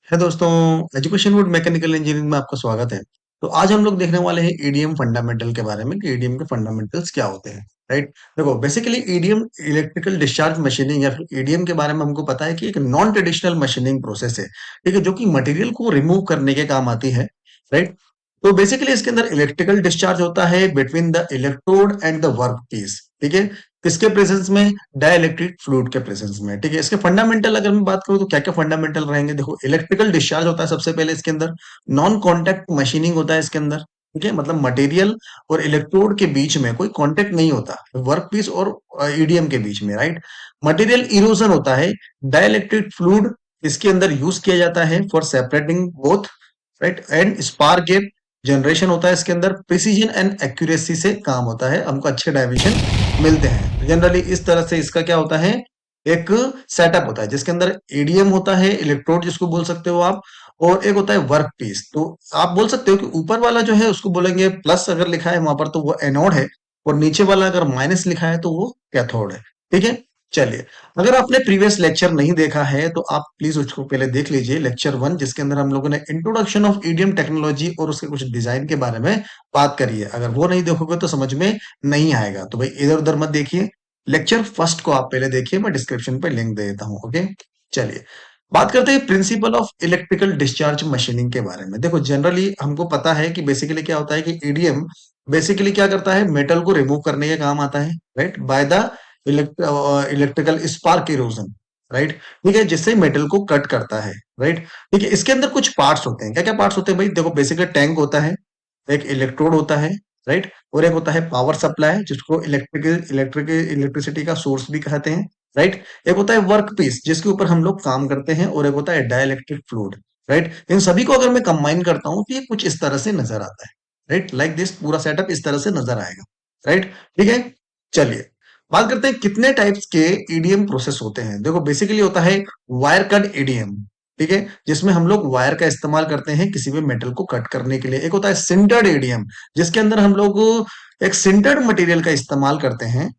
है दोस्तों। Education would mechanical engineering में आपका स्वागत है। तो आज हम लोग देखने वाले हैं ईडीएम फंडामेंटल के बारे में कि ईडीएम के फंडामेंटल्स क्या होते हैं। राइट। देखो basically EDM electrical discharge machining या फिर ईडीएम के बारे में हमको पता है कि एक नॉन ट्रेडिशनल मशीनिंग प्रोसेस है। ठीक है, जो कि मटेरियल को रिमूव करने के काम आती है। राइट। तो बेसिकली इसके अंदर इलेक्ट्रिकल डिस्चार्ज होता है between the electrode and the work piece. ठीक है, किसके प्रेजेंस में? डाइलेक्ट्रिक फ्लूइड के प्रेजेंस में। ठीक है, इसके फंडामेंटल अगर मैं बात करूं तो क्या क्या फंडामेंटल रहेंगे? देखो, इलेक्ट्रिकल डिस्चार्ज होता है सबसे पहले इसके अंदर। नॉन कॉन्टैक्ट मशीनिंग होता है इसके अंदर। ठीक है, मतलब मटेरियल और इलेक्ट्रोड के बीच में कोई कांटेक्ट नहीं होता, वर्क पीस और ईडीएम के बीच में। राइट। मटेरियल इरोजन होता है। डाइलेक्ट्रिक फ्लूइड इसके अंदर यूज किया जाता है for separating both. Right. And spark gap generation होता है इसके अंदर। प्रिसीजन एंड एक्यूरेसी से काम होता है, हमको अच्छे डायमेंशन मिलते हैं जनरली। इस तरह से इसका क्या होता है, एक सेटअप होता है जिसके अंदर ईडीएम होता है, इलेक्ट्रोड जिसको बोल सकते हो आप, और एक होता है वर्क पीस। तो आप बोल सकते हो कि ऊपर वाला जो है उसको बोलेंगे प्लस, अगर लिखा है वहां पर तो वो एनोड है, और नीचे वाला अगर माइनस लिखा है तो वो कैथोड है। ठीक है। चलिए, अगर आपने प्रीवियस लेक्चर नहीं देखा है तो आप प्लीज उसको पहले देख लीजिए, लेक्चर 1, जिसके अंदर हम लोगों ने इंट्रोडक्शन ऑफ ईडीएम टेक्नोलॉजी और उसके कुछ डिजाइन के बारे में बात करी है। अगर वो नहीं देखोगे तो समझ में नहीं आएगा, तो भाई इधर उधर मत देखिए, लेक्चर फर्स्ट को आप पहले देखिए, मैं डिस्क्रिप्शन पे लिंक दे देता हूँ। ओके। चलिए, बात करते हैं principle of electrical discharge machining के बारे में। देखो जनरली हमको पता है कि बेसिकली क्या होता है कि ईडीएम बेसिकली क्या करता है, मेटल को रिमूव करने के काम आता है। Right, by the electrical spark erosion. Right. ठीक है, जिससे मेटल को कट करता है। राइट। ठीक है, इसके अंदर कुछ पार्ट्स होते हैं। क्या क्या पार्ट्स होते हैं भाई? देखो बेसिकली टैंक होता है, एक इलेक्ट्रोड होता है। राइट। और एक होता है पावर सप्लाई, जिसको इलेक्ट्रिसिटी का सोर्स भी कहते हैं। राइट। एक होता है वर्क पीस, जिसके ऊपर हम लोग काम करते हैं, और एक होता है डाइलेक्ट्रिक फ्लूइड। राइट। इन सभी को अगर मैं कंबाइन करता हूं तो ये कुछ इस तरह से नजर आता है। राइट, लाइक दिस पूरा सेटअप इस तरह से नजर आएगा। राइट। ठीक है। चलिए, बात करते हैं कितने टाइप्स के ईडीएम प्रोसेस होते हैं। देखो बेसिकली होता है वायर कट ईडीएम। ठीक है, जिसमें हम लोग वायर का इस्तेमाल करते हैं किसी भी मेटल को कट करने के लिए। एक होता है सिंटर्ड ईडीएम, जिसके अंदर हम लोग एक सिंटर्ड मटेरियल का इस्तेमाल करते हैं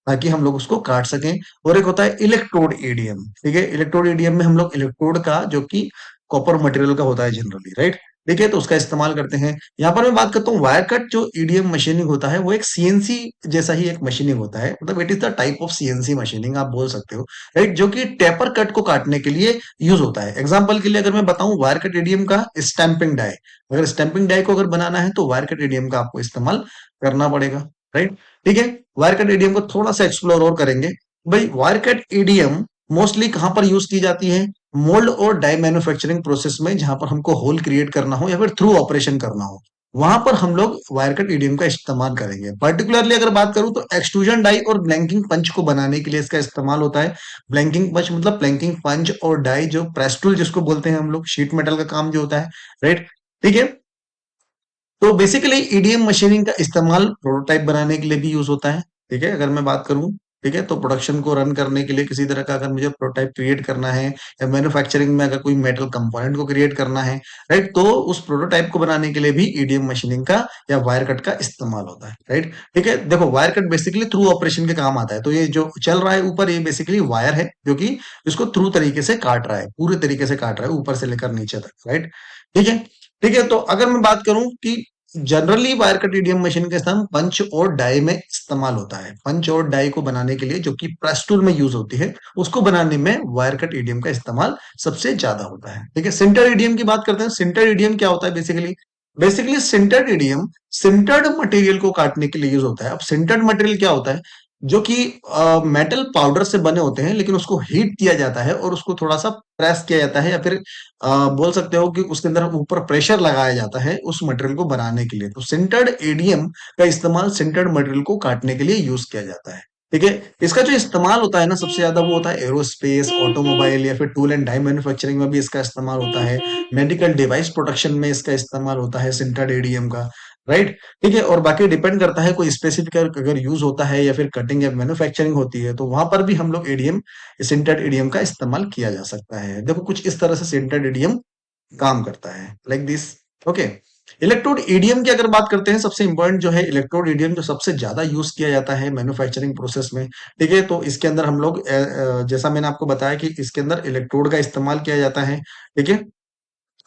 ताकि हम लोग उसको काट सकें। और एक होता है इलेक्ट्रोड ईडीएम। ठीक है, इलेक्ट्रोड ईडीएम में हम लोग इलेक्ट्रोड का, जो कि कॉपर मटेरियल का होता है जनरली। राइट। ठीक है, तो उसका इस्तेमाल करते हैं। यहाँ पर मैं बात करता हूँ वायर कट, जो ईडीएम मशीनिंग होता है वो एक सीएनसी जैसा ही एक मशीनिंग होता है, मतलब it is the type of CNC machining आप बोल सकते हो। राइट, जो कि टेपर कट को काटने के लिए यूज होता है। एग्जाम्पल के लिए अगर मैं बताऊं वायर कट ईडीएम का स्टैंपिंग डाई, अगर स्टैंपिंग डाई को अगर बनाना है तो वायर कट ईडीएम का आपको इस्तेमाल करना पड़ेगा। राइट। ठीक है, वायर कट ईडीएम को थोड़ा सा एक्सप्लोर और करेंगे। भाई वायर कट ईडीएम मोस्टली कहां पर यूज की जाती है? मोल्ड और डाई मैन्युफैक्चरिंग प्रोसेस में, जहां पर हमको होल क्रिएट करना हो या फिर थ्रू ऑपरेशन करना हो, वहां पर हम लोग वायर कट ईडीएम का इस्तेमाल करेंगे। पर्टिकुलरली अगर बात करूं तो एक्सट्रूजन डाई और ब्लैंकिंग पंच को बनाने के लिए इसका इस्तेमाल होता है। ब्लैंकिंग पंच मतलब ब्लैंकिंग पंच और डाई, जो प्रेस टूल जिसको बोलते हैं हम लोग, शीट मेटल का काम जो होता है। राइट। ठीक है, तो बेसिकली ईडीएम मशीनिंग का इस्तेमाल प्रोटोटाइप बनाने के लिए भी यूज होता है। ठीक है, अगर मैं बात करूं, ठीक है, तो प्रोडक्शन को रन करने के लिए किसी तरह का अगर मुझे प्रोटोटाइप क्रिएट करना है, या मैन्युफैक्चरिंग में अगर कोई मेटल कंपोनेंट को क्रिएट करना है, राइट, तो उस प्रोटोटाइप को बनाने के लिए भी ईडीएम मशीनिंग का या वायर कट का इस्तेमाल होता है। राइट। ठीक है, देखो wire cut basically through operation के काम आता है। तो ये जो चल रहा है ऊपर, ये बेसिकली वायर है, जो कि इसको थ्रू तरीके से काट रहा है, पूरे तरीके से काट रहा है, ऊपर से लेकर नीचे तक। राइट। ठीक है। ठीक है, तो अगर मैं बात करूं कि generally wire cut EDM machine का इस्तेमाल पंच और डाई में इस्तेमाल होता है। पंच और डाई को बनाने के लिए, जो कि प्रेस टूल में यूज होती है, उसको बनाने में वायर कट ईडीएम का इस्तेमाल सबसे ज्यादा होता है। ठीक है, सिंटर ईडीएम की बात करते हैं। सिंटर ईडीएम क्या होता है? Basically basically sintered EDM sintered material को काटने के लिए यूज होता है। अब सिंटर्ड मटेरियल क्या होता है? जो कि मेटल पाउडर से बने होते हैं, लेकिन उसको हीट किया जाता है और उसको थोड़ा सा प्रेस किया जाता है, या फिर बोल सकते हो कि उसके अंदर ऊपर प्रेशर लगाया जाता है उस मटेरियल को बनाने के लिए। तो सिंटर्ड एडीएम का इस्तेमाल सिंटर्ड मटेरियल को काटने के लिए यूज किया जाता है। ठीक है, इसका जो इस्तेमाल होता है ना सबसे ज्यादा, वो होता है एरोस्पेस, ऑटोमोबाइल, या फिर टूल एंड डाई मैन्युफैक्चरिंग में भी इसका इस्तेमाल होता है। मेडिकल डिवाइस प्रोडक्शन में इसका इस्तेमाल होता है सिंटर्ड एडीएम का। राइट। ठीक है, और बाकी डिपेंड करता है, कोई स्पेसिफिक अगर यूज होता है या फिर कटिंग या मैन्युफैक्चरिंग होती है, तो वहां पर भी हम लोग एडीएम, सिंटर्ड एडीएम का इस्तेमाल किया जा सकता है। देखो कुछ इस तरह से सिंटर्ड एडीएम काम करता है, like this. Okay. Electrode EDM की अगर बात करते हैं, सबसे इंपॉर्टेंट जो है इलेक्ट्रोड ईडीएम, जो सबसे ज्यादा यूज किया जाता है मैन्युफैक्चरिंग प्रोसेस में। ठीक है, तो इसके अंदर हम लोग जैसा मैंने आपको बताया कि इसके अंदर इलेक्ट्रोड का इस्तेमाल किया जाता है। ठीक है,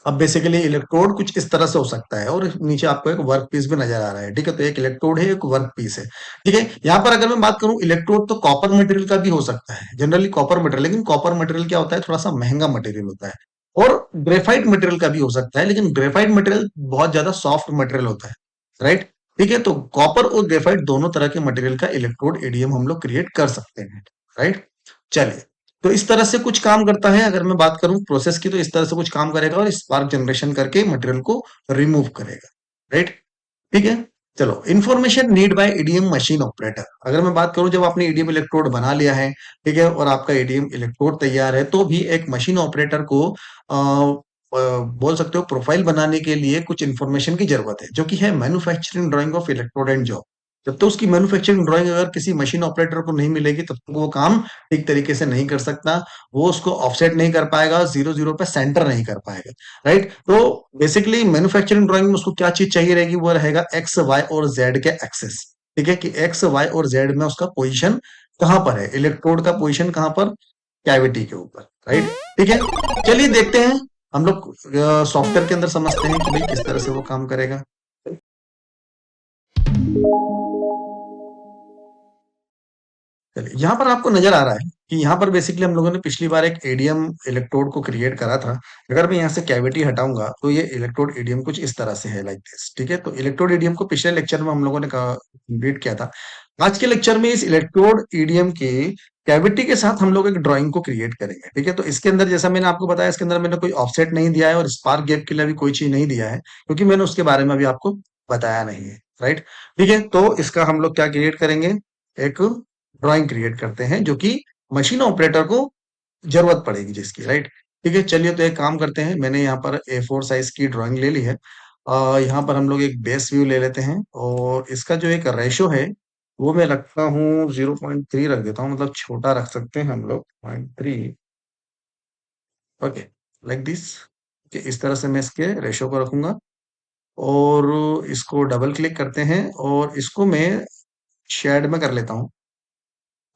अब बेसिकली इलेक्ट्रोड कुछ इस तरह से हो सकता है और नीचे आपको एक वर्क पीस भी नजर आ रहा है, ठीक है। तो एक इलेक्ट्रोड है, एक वर्क पीस है, ठीक है। यहाँ पर अगर मैं बात करूं इलेक्ट्रोड, तो कॉपर मटेरियल का भी हो सकता है, जनरली कॉपर मटेरियल, लेकिन कॉपर मटेरियल क्या होता है, थोड़ा सा महंगा मटेरियल होता है। और ग्रेफाइट मटेरियल का भी हो सकता है, लेकिन ग्रेफाइट मटेरियल बहुत ज्यादा सॉफ्ट मटेरियल होता है, राइट। ठीक है, तो कॉपर और ग्रेफाइट दोनों तरह के मटेरियल का इलेक्ट्रोड एडीएम हम लोग क्रिएट कर सकते हैं, राइट। चलिए, तो इस तरह से कुछ काम करता है। अगर मैं बात करूं प्रोसेस की, तो इस तरह से कुछ काम करेगा और स्पार्क जनरेशन करके मटेरियल को रिमूव करेगा, राइट। ठीक है। चलो, information need bye EDM machine operator. अगर मैं बात करूं, जब आपने ईडीएम इलेक्ट्रोड बना लिया है, ठीक है, और आपका ईडीएम इलेक्ट्रोड तैयार है, तो भी एक मशीन ऑपरेटर को बोल सकते हो प्रोफाइल बनाने के लिए कुछ इंफॉर्मेशन की जरूरत है, जो कि है manufacturing drying of electrode and job. जब तो उसकी मैन्युफैक्चरिंग ड्राइंग अगर किसी मशीन ऑपरेटर को नहीं मिलेगी, तब तक वो काम ठीक तरीके से नहीं कर सकता, वो उसको ऑफसेट नहीं कर पाएगा, जीरो जीरो पे सेंटर नहीं कर पाएगा, राइट। तो बेसिकली मैन्युफैक्चरिंग ड्राइंग में उसको क्या चीज चाहिए रहेगी, वो रहेगा एक्स वाई और जेड के एक्सेस, ठीक है, कि एक्स वाई और जेड में उसका पोजीशन कहां पर है, इलेक्ट्रोड का पोजीशन कहां पर, कैविटी के ऊपर, राइट। ठीक है, चलिए देखते हैं, हम लोग सॉफ्टवेयर के अंदर समझते हैं कि भाई किस तरह से वो काम करेगा। चलिए, यहाँ पर आपको नजर आ रहा है कि यहाँ पर बेसिकली हम लोगों ने पिछली बार एक एडीएम इलेक्ट्रोड को क्रिएट करा था। अगर मैं यहाँ से कैविटी हटाऊंगा, तो ये इलेक्ट्रोड एडीएम कुछ इस तरह से है, लाइक दिस, ठीक है। तो इलेक्ट्रोड एडीएम को पिछले लेक्चर में हम लोगों ने कंप्लीट किया था। आज के लेक्चर में इस इलेक्ट्रोड ईडीएम की कैविटी के साथ हम लोग एक ड्राइंग को क्रिएट करेंगे, ठीक है। तो इसके अंदर जैसा मैंने आपको बताया, इसके अंदर मैंने कोई ऑफसेट नहीं दिया है और स्पार्क गैप के लिए भी कोई चीज नहीं दिया है, क्योंकि मैंने उसके बारे में अभी आपको बताया नहीं है, राइट। ठीक है, तो इसका हम लोग क्या क्रिएट करेंगे, एक ड्राइंग क्रिएट करते हैं, जो कि मशीन ऑपरेटर को जरूरत पड़ेगी जिसकी, राइट। ठीक है, चलिए, तो एक काम करते हैं, मैंने यहाँ पर A4 साइज की ड्राइंग ले ली है। यहाँ पर हम लोग एक बेस व्यू ले लेते हैं, और इसका जो एक रेशो है, वो मैं रखता हूँ 0.3 रख देता हूँ, मतलब छोटा रख सकते हैं हम लोग 0.3, ओके, लाइक दिस। इस तरह से मैं इसके रेशो को रखूंगा, और इसको डबल क्लिक करते हैं, और इसको मैं शेड में कर लेता हूँ,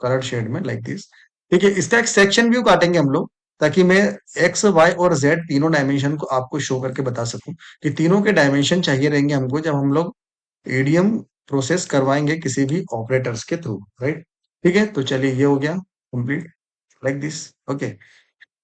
कलर शेड में, लाइक दिस। ठीक है, इसका एक सेक्शन व्यू काटेंगे हम लोग, ताकि मैं एक्स वाई और जेड तीनों डायमेंशन को आपको शो करके बता सकूं कि तीनों के डायमेंशन चाहिए रहेंगे हमको, जब हम लोग ईडीएम प्रोसेस करवाएंगे किसी भी ऑपरेटर्स के थ्रू, राइट। ठीक है, तो चलिए, ये हो गया कंप्लीट, लाइक दिस, ओके।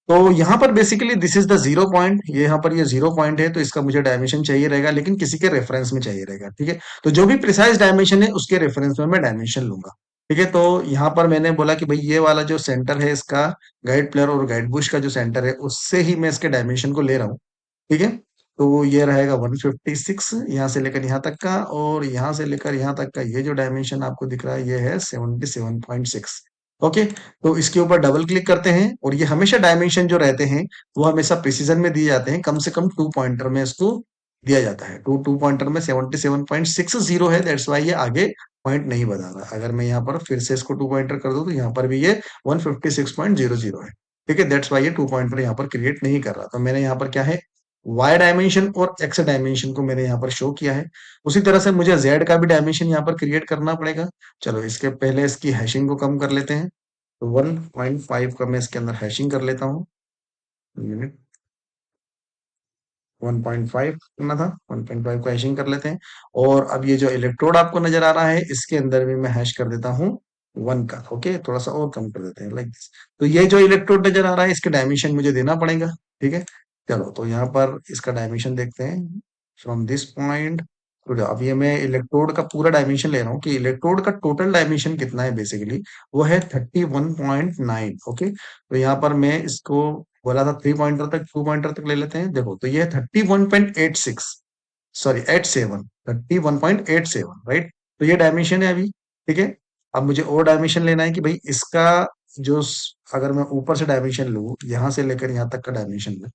तो यहाँ पर basically this is the zero point, ये यहाँ पर ये जीरो पॉइंट है, तो इसका मुझे डायमेंशन चाहिए रहेगा, लेकिन किसी के रेफरेंस में चाहिए रहेगा, ठीक है। तो जो भी प्रिसाइज डायमेंशन है, उसके रेफरेंस में मैं डायमेंशन लूंगा, ठीक है। तो यहाँ पर मैंने बोला कि भाई ये वाला जो सेंटर है इसका, गाइड प्लेयर और गाइड बुश का जो सेंटर है, उससे ही मैं इसके डायमेंशन को ले रहा हूँ, ठीक है। तो ये रहेगा 156, यहाँ से लेकर यहाँ तक का, और यहाँ से लेकर यहाँ तक का ये जो डायमेंशन आपको दिख रहा है, ये है 77.6, ओके। तो इसके ऊपर डबल क्लिक करते हैं, और ये हमेशा डायमेंशन जो रहते हैं, वो हमेशा प्रिसीजन में दिए जाते हैं, कम से कम 2 पॉइंटर में इसको दिया जाता है। टू पॉइंटर में 77.60 है, दैट्स वाई ये आगे पॉइंट नहीं बता रहा। अगर मैं यहाँ पर फिर से इसको 2 पॉइंटर कर दूं, तो यहाँ पर भी ये 156.00 है, ठीक है। दैट्स वाई ये 2 पॉइंटर यहाँ पर क्रिएट नहीं कर रहा। तो मैंने यहाँ पर क्या है, वाई डायमेंशन और एक्स डायमेंशन को मैंने यहाँ पर शो किया है। उसी तरह से मुझे जेड का भी डायमेंशन यहाँ पर क्रिएट करना पड़ेगा। चलो, इसके पहले इसकी हैशिंग को कम कर लेते हैं, तो 1.5 का मैं इसके अंदर हैशिंग कर लेता हूँ, यूनिट 1.5 करना था, 1.5 का हैशिंग कर लेते हैं। और अब ये जो इलेक्ट्रोड आपको नजर आ रहा है, इसके अंदर भी मैं हैश कर देता हूँ 1 का, ओके, थोड़ा सा और कम कर देते हैं, लाइक दिस। तो ये जो इलेक्ट्रोड नजर आ रहा है, इसके डायमेंशन मुझे देना पड़ेगा, ठीक है। चलो, तो यहाँ पर इसका डायमेंशन देखते हैं, फ्रॉम दिस पॉइंट टू, अब ये मैं इलेक्ट्रोड का पूरा डायमेंशन ले रहा हूँ कि इलेक्ट्रोड का टोटल डायमेंशन कितना है, बेसिकली वो है 31.9, ओके। तो यहाँ पर मैं इसको बोला था 3 पॉइंटर तक, 2 पॉइंटर तक ले लेते हैं। देखो, तो ये 31.86, सॉरी 87, 31.87, राइट। तो ये डायमेंशन है अभी, ठीक है। अब मुझे और डायमेंशन लेना है कि भाई इसका जो अगर मैं ऊपर से डायमेंशन लूँ, यहाँ से लेकर यहाँ तक का डायमेंशन लूँ,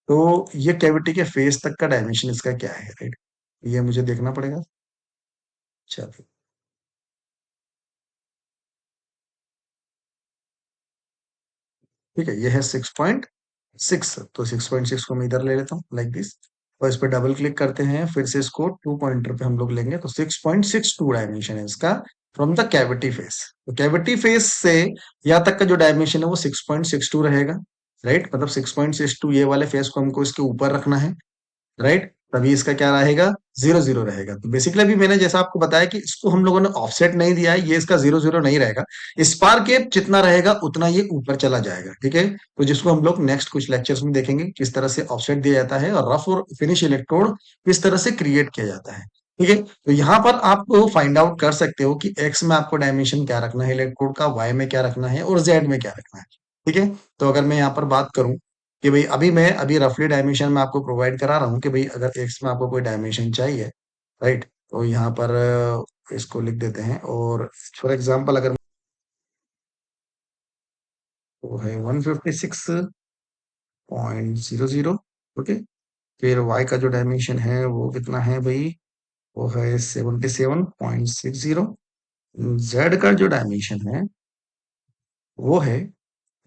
तो ये कैविटी के फेस तक का डायमेंशन इसका क्या है, राइट। ये मुझे देखना पड़ेगा। चलिए, ठीक है, ये है 6.6, तो 6.6 को मैं इधर ले लेता हूँ, लाइक दिस। और इस पर डबल क्लिक करते हैं, फिर से इसको 2 पॉइंटर पे हम लोग लेंगे, तो 6.62 डायमेंशन है इसका, फ्रॉम द कैविटी फेस। तो कैविटी फेस से यहाँ तक का जो डायमेंशन है, वो 6.62 रहेगा, राइट, मतलब 6.62 ये वाले फेस को हमको इसके ऊपर रखना है, राइट, तभी इसका क्या रहेगा, 0 0 रहेगा। तो बेसिकली अभी मैंने जैसा आपको बताया कि इसको हम लोगों ने ऑफसेट नहीं दिया है, ये इसका 0 0 नहीं रहेगा। स्पार केप जितना रहेगा उतना ये ऊपर चला जाएगा, ठीक है। तो जिसको हम लोग नेक्स्ट कुछ लेक्चर्स में देखेंगे किस तरह से ऑफसेट दिया जाता है और रफ और फिनिश इलेक्ट्रोड किस तरह से क्रिएट किया जाता है, ठीक है। तो यहाँ पर आप फाइंड आउट कर सकते हो कि एक्स में आपको डायमेंशन क्या रखना है इलेक्ट्रोड का, वाई में क्या रखना है और जेड में क्या रखना है, ठीक है। तो अगर मैं यहाँ पर बात करूं कि भाई अभी रफली डायमेंशन में आपको प्रोवाइड करा रहा हूँ कि भाई अगर एक्स में आपको कोई डायमेंशन चाहिए, राइट, तो यहाँ पर इसको लिख देते हैं। और फॉर एग्जांपल अगर वो है 156.00, ओके। फिर वाई का जो डायमेंशन है वो कितना है भाई, वो है 77.60। जेड का जो डायमेंशन है वो है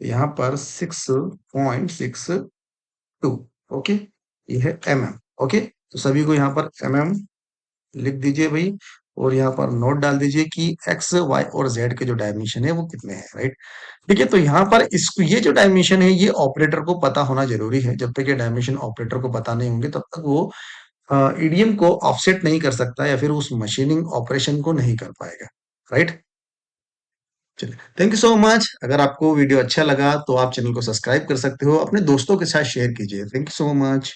यहाँ पर 6.62, ओके। ये है ओके। तो सभी को यहाँ पर लिख दीजिए भाई, और यहाँ पर नोट डाल दीजिए कि एक्स वाई और जेड के जो डायमेंशन है वो कितने हैं, राइट। ठीक है, तो यहाँ पर इसको ये जो डायमेंशन है ये ऑपरेटर को पता होना जरूरी है। जब तक ये डायमेंशन ऑपरेटर को पता नहीं होंगे तब तक वो ईडीएम को ऑफसेट नहीं कर सकता या फिर उस मशीनिंग ऑपरेशन को नहीं कर पाएगा, राइट। चलिए, थैंक यू सो मच। अगर आपको वीडियो अच्छा लगा तो आप चैनल को सब्सक्राइब कर सकते हो, अपने दोस्तों के साथ शेयर कीजिए। Thank you so much.